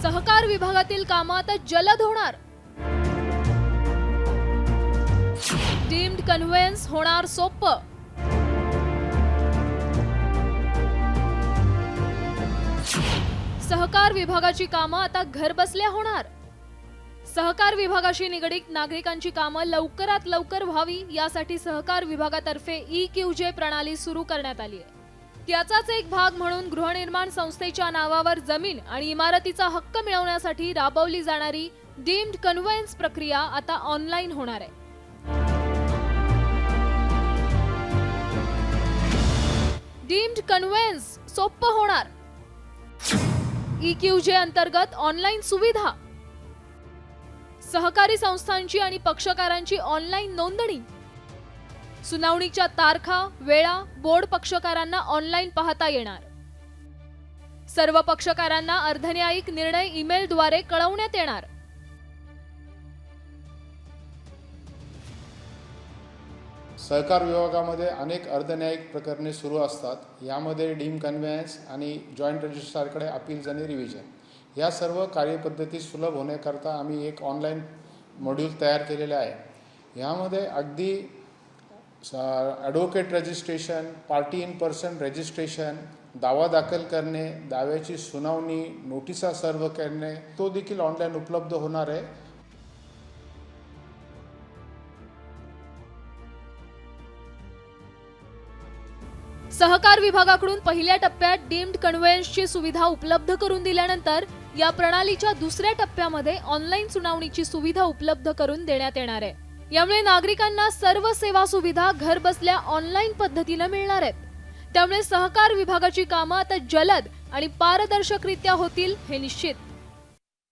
सहकार विभागातील कामं आता जलद होणार. डीम्ड कन्व्हेन्स होणार सोपं. सहकार विभागाची कामं आता घरबसल्या होणार. सहकार विभागाशी निगडीत नागरिकांची कामं लवकरात लवकर व्हावी यासाठी सहकार विभागातर्फे EQJ प्रणाली सुरू करण्यात आली आहे. त्याचाच एक भाग म्हणून गृहनिर्माण संस्थेच्या नावावर जमीन आणि इमारतीचा हक्क मिळवण्यासाठी राबवली जाणारी डीम्ड कन्व्हेन्स प्रक्रिया आता ऑनलाईन होणार आहे. डीम्ड कन्व्हेन्स सोपं होणार. EQJ अंतर्गत ऑनलाईन सुविधा, सहकारी संस्थांची आणि पक्षकारांची ऑनलाईन नोंदणी, सुनावणीच्या तारखा वेळा बोर्ड पक्षकारांना ऑनलाईन पाहता येणार. सर्व पक्षकारांना अर्धन्यायिक निर्णय ईमेलद्वारे कळवण्यात येणार. सहकार विभागामध्ये अनेक अर्धन्यायिक प्रकरणे सुरू असतात. यामध्ये डीम कन्व्हेन्स आणि जॉईंट रजिस्ट्रारकडे अपील्स आणि रिव्हिजन या सर्व कार्यपद्धती सुलभ होण्याकरता आम्ही एक ऑनलाईन मॉड्यूल तयार केलेले आहे. यामध्ये अगदी advocate registration, party in person registration, दावा दाखल करणे, दाव्याची सुनावणी, नोटिसा सर्व करणे तो देखील ऑनलाईन उपलब्ध होणार आहे. सहकार विभागाकडून पहिल्या टप्प्यात डीम्ड कन्व्हेन्सची सुविधा उपलब्ध करून दिल्यानंतर या प्रणालीच्या दुसऱ्या टप्प्यामध्ये ऑनलाईन सुनावणीची सुविधा उपलब्ध करून देण्यात येणार आहे. यामुळे नागरिकांना सर्व सेवा सुविधा घर बसल्या ऑनलाईन पद्धतीने मिळणार आहेत. त्यामुळे सहकार विभागाची कामं आता जलद आणि पारदर्शकरित्या होतील हे निश्चित.